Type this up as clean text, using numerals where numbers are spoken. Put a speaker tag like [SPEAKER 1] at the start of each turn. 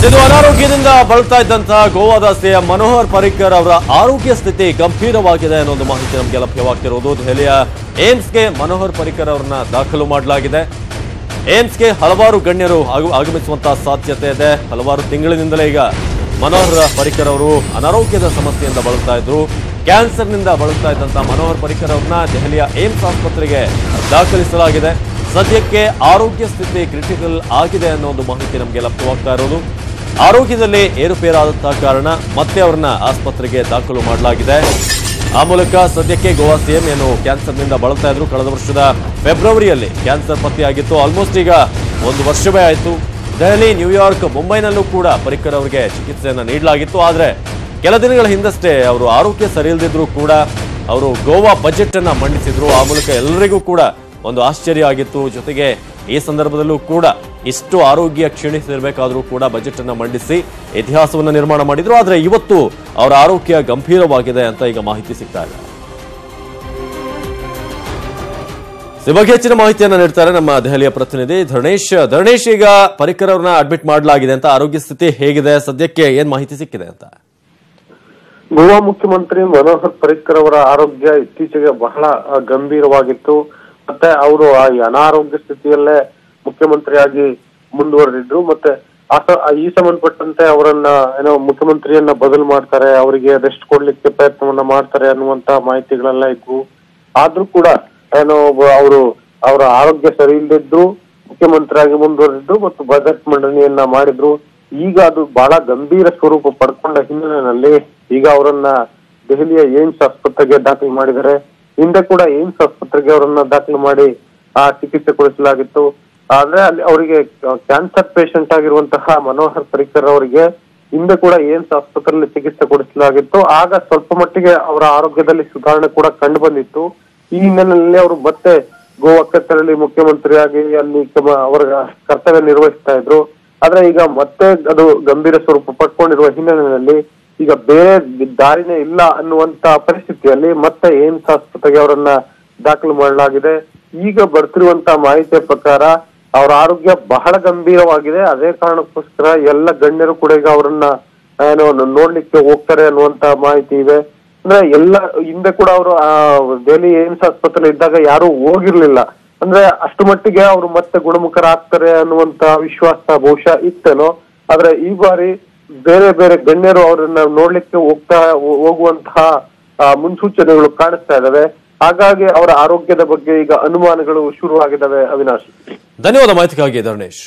[SPEAKER 1] ಇದು ಅನಾರೋಗ್ಯದಿಂದ ಬಳಲ್ತಾ ಇದ್ದಂತಹ ಗೋವಾದ ಸಿಎಂ ಮನೋಹರ್ ಪರಿಕ್ಕರ್ ಅವರ ಆರೋಗ್ಯ ಸ್ಥಿತಿ ಗಂಭೀರವಾಗಿದೆ ಅನ್ನೋ ಮಾಹಿತಿ ನಮಗೆ ಲಭ್ಯವಾಗ್ತಿರುವುದು. ದೆಹಲಿಯ ಏಮ್ಸ್ಗೆ ಮನೋಹರ್ ಪರಿಕ್ಕರ್ ಅವರನ್ನ ದಾಖಲು ಮಾಡಲಾಗಿದೆ. ಏಮ್ಸ್ಗೆ ಹಲವಾರು ಗಣ್ಯರು ಆಗಮಿಸುವಂತಹ ಸಾಧ್ಯತೆ ಇದೆ. ಹಲವಾರು ತಿಂಗಳಿನಿಂದಲೇ ಈಗ ಮನೋಹರ್ ಪರಿಕ್ಕರ್ ಅವರು ಅನಾರೋಗ್ಯದ ಸಮಸ್ಯೆಯಿಂದ ಬಳಲ್ತಾ ಇದ್ರು. ಕ್ಯಾನ್ಸರ್ನಿಂದ ಬಳಲ್ತಾ ಇದ್ದಂತಹ ಮನೋಹರ್ ಪರಿಕ್ಕರ್ ಅವರನ್ನ ದೆಹಲಿಯ ಏಮ್ಸ್ ಆಸ್ಪತ್ರೆಗೆ ದಾಖಲಿಸಲಾಗಿದೆ. ಸದ್ಯಕ್ಕೆ ಆರೋಗ್ಯ ಸ್ಥಿತಿ ಕ್ರಿಟಿಕಲ್ ಆಗಿದೆ ಅನ್ನೋ ಒಂದು ಮಾಹಿತಿ ನಮಗೆ ಲಭ್ಯವಾಗ್ತಾ ಇರೋದು. ಆರೋಗ್ಯದಲ್ಲಿ ಏರುಪೇರಾದಂತಹ ಕಾರಣ ಮತ್ತೆ ಅವರನ್ನ ಆಸ್ಪತ್ರೆಗೆ ದಾಖಲು ಮಾಡಲಾಗಿದೆ. ಆ ಮೂಲಕ ಸದ್ಯಕ್ಕೆ ಗೋವಾ ಸಿಎಂ ಏನು ಕ್ಯಾನ್ಸರ್ನಿಂದ ಬಳಲ್ತಾ ಇದ್ರು. ಕಳೆದ ವರ್ಷದ ಫೆಬ್ರವರಿಯಲ್ಲಿ ಕ್ಯಾನ್ಸರ್ ಪತ್ತೆಯಾಗಿತ್ತು. ಆಲ್ಮೋಸ್ಟ್ ಈಗ 1 ವರ್ಷವೇ ಆಯಿತು. ದೆಹಲಿ, ನ್ಯೂಯಾರ್ಕ್, ಮುಂಬೈನಲ್ಲೂ ಕೂಡ ಪರಿಕ್ಕರ್ ಅವರಿಗೆ ಚಿಕಿತ್ಸೆಯನ್ನು ನೀಡಲಾಗಿತ್ತು. ಆದರೆ ಕೆಲ ದಿನಗಳ ಹಿಂದಷ್ಟೇ ಅವರು ಆರೋಗ್ಯ ಸರಿ ಇಲ್ಲದಿದ್ರು ಕೂಡ ಅವರು ಗೋವಾ ಬಜೆಟ್ ಅನ್ನ ಮಂಡಿಸಿದ್ರು. ಆ ಮೂಲಕ ಎಲ್ಲರಿಗೂ ಕೂಡ ಒಂದು ಆಶ್ಚರ್ಯ ಆಗಿತ್ತು. ಜೊತೆಗೆ ಈ ಸಂದರ್ಭದಲ್ಲೂ ಕೂಡ ಇಷ್ಟು ಆರೋಗ್ಯ ಕ್ಷೀಣಿಸಿರಬೇಕಾದ್ರೂ ಕೂಡ ಬಜೆಟ್ ಅನ್ನ ಮಂಡಿಸಿ ಇತಿಹಾಸವನ್ನು ನಿರ್ಮಾಣ ಮಾಡಿದ್ರು. ಆದರೆ ಇವತ್ತು ಅವರ ಆರೋಗ್ಯ ಗಂಭೀರವಾಗಿದೆ ಅಂತ ಈಗ ಮಾಹಿತಿ ಸಿಗ್ತಾ ಇದೆ. ಈ ಬಗ್ಗೆ ಹೆಚ್ಚಿನ ಮಾಹಿತಿಯನ್ನು ನೀಡ್ತಾರೆ ನಮ್ಮ ದೆಹಲಿಯ ಪ್ರತಿನಿಧಿ ಧರಣೇಶ್. ಧರಣೇಶ್, ಈಗ ಪರಿಕ್ಕರ್ ಅವರನ್ನ ಅಡ್ಮಿಟ್ ಮಾಡಲಾಗಿದೆ ಅಂತ, ಆರೋಗ್ಯ ಸ್ಥಿತಿ ಹೇಗಿದೆ, ಸದ್ಯಕ್ಕೆ ಏನ್ ಮಾಹಿತಿ ಸಿಕ್ಕಿದೆ ಅಂತ?
[SPEAKER 2] ಗೋವಾ ಮುಖ್ಯಮಂತ್ರಿ ಮನೋಹರ್ ಪರಿಕ್ಕರ್ ಅವರ ಆರೋಗ್ಯ ಇತ್ತೀಚೆಗೆ ಬಹಳ ಗಂಭೀರವಾಗಿತ್ತು. ಮತ್ತೆ ಅವರು ಈ ಅನಾರೋಗ್ಯ ಸ್ಥಿತಿಯಲ್ಲೇ ಮುಖ್ಯಮಂತ್ರಿಯಾಗಿ ಮುಂದುವರೆದಿದ್ರು. ಮತ್ತೆ ಈ ಸಂಬಂಧಪಟ್ಟಂತೆ ಅವರನ್ನ ಮುಖ್ಯಮಂತ್ರಿಯನ್ನ ಬದಲು ಮಾಡ್ತಾರೆ, ಅವರಿಗೆ ರೆಸ್ಟ್ ಕೊಡ್ಲಿಕ್ಕೆ ಪ್ರಯತ್ನವನ್ನ ಮಾಡ್ತಾರೆ ಅನ್ನುವಂತ ಮಾಹಿತಿಗಳೆಲ್ಲ ಇದ್ವು. ಆದ್ರೂ ಕೂಡ ಅವರ ಆರೋಗ್ಯ ಸರಿ ಇಲ್ಲದಿದ್ರು ಮುಖ್ಯಮಂತ್ರಿಯಾಗಿ ಮುಂದುವರೆದಿದ್ರು ಮತ್ತು ಬಜೆಟ್ ಮಂಡನೆಯನ್ನ ಮಾಡಿದ್ರು. ಈಗ ಅದು ಬಹಳ ಗಂಭೀರ ಸ್ವರೂಪ ಪಡ್ಕೊಂಡ ಹಿನ್ನೆಲೆಯಲ್ಲಿ ಈಗ ಅವರನ್ನ ದೆಹಲಿಯ ಏಮ್ಸ್ ಆಸ್ಪತ್ರೆಗೆ ದಾಖಲು ಮಾಡಿದ್ದಾರೆ. ಹಿಂದೆ ಕೂಡ ಏಮ್ಸ್ ಆಸ್ಪತ್ರೆಗೆ ಅವರನ್ನ ದಾಖಲು ಮಾಡಿ ಚಿಕಿತ್ಸೆ ಕೊಡಿಸಲಾಗಿತ್ತು. ಆದ್ರೆ ಅಲ್ಲಿ ಅವರಿಗೆ ಕ್ಯಾನ್ಸರ್ ಪೇಷಂಟ್ ಆಗಿರುವಂತಹ ಮನೋಹರ್ ಪರಿಕ್ಕರ್ ಅವರಿಗೆ ಹಿಂದೆ ಕೂಡ ಏಮ್ಸ್ ಆಸ್ಪತ್ರೆಯಲ್ಲಿ ಚಿಕಿತ್ಸೆ ಕೊಡಿಸಲಾಗಿತ್ತು. ಆಗ ಸ್ವಲ್ಪ ಮಟ್ಟಿಗೆ ಅವರ ಆರೋಗ್ಯದಲ್ಲಿ ಸುಧಾರಣೆ ಕೂಡ ಕಂಡು ಬಂದಿತ್ತು. ಈ ಹಿನ್ನೆಲೆಯಲ್ಲಿ ಅವರು ಮತ್ತೆ ಗೋವಾಕ್ಕೆ ತೆರಳಿ ಮುಖ್ಯಮಂತ್ರಿಯಾಗಿ ಅಲ್ಲಿ ಅವರ ಕರ್ತವ್ಯ ನಿರ್ವಹಿಸ್ತಾ ಇದ್ರು. ಆದ್ರೆ ಈಗ ಮತ್ತೆ ಅದು ಗಂಭೀರ ಸ್ವರೂಪ ಪಡ್ಕೊಂಡಿರುವ ಹಿನ್ನೆಲೆಯಲ್ಲಿ ಈಗ ಬೇರೆ ದಾರಿನೇ ಇಲ್ಲ ಅನ್ನುವಂತ ಪರಿಸ್ಥಿತಿಯಲ್ಲಿ ಮತ್ತೆ ಏಮ್ಸ್ ಆಸ್ಪತ್ರೆಗೆ ಅವರನ್ನ ದಾಖಲು ಮಾಡಲಾಗಿದೆ. ಈಗ ಬರ್ತಿರುವಂತಹ ಮಾಹಿತಿಯ ಪ್ರಕಾರ ಅವರ ಆರೋಗ್ಯ ಬಹಳ ಗಂಭೀರವಾಗಿದೆ. ಅದೇ ಕಾರಣಕ್ಕೋಸ್ಕರ ಎಲ್ಲ ಗಣ್ಯರು ಕೂಡ ಈಗ ಅವರನ್ನ ನೋಡ್ಲಿಕ್ಕೆ ಹೋಗ್ತಾರೆ ಅನ್ನುವಂತ ಮಾಹಿತಿ ಇದೆ. ಅಂದ್ರೆ ಎಲ್ಲ ಹಿಂದೆ ಕೂಡ ಅವರು ದೆಹಲಿ ಏಮ್ಸ್ ಆಸ್ಪತ್ರೆ ಇದ್ದಾಗ ಯಾರು ಹೋಗಿರ್ಲಿಲ್ಲ. ಅಂದ್ರೆ ಅಷ್ಟು ಮಟ್ಟಿಗೆ ಅವರು ಮತ್ತೆ ಗುಣಮುಖರಾಗ್ತಾರೆ ಅನ್ನುವಂತ ವಿಶ್ವಾಸ ಬಹುಶಃ ಇತ್ತೇನೋ. ಆದ್ರೆ ಈ ಬಾರಿ ಬೇರೆ ಬೇರೆ ಗಣ್ಯರು ಅವರನ್ನ ನೋಡ್ಲಿಕ್ಕೆ ಹೋಗುವಂತಹ ಮುನ್ಸೂಚನೆಗಳು ಕಾಣಿಸ್ತಾ ಇದಾವೆ. ಹಾಗಾಗಿ ಅವರ ಆರೋಗ್ಯದ ಬಗ್ಗೆ ಈಗ ಅನುಮಾನಗಳು ಶುರುವಾಗಿದ್ದಾವೆ. ಅವಿನಾಶ್,
[SPEAKER 1] ಧನ್ಯವಾದ ಮಾಹಿತಿಗಾಗಿ ಧರಣೇಶ್.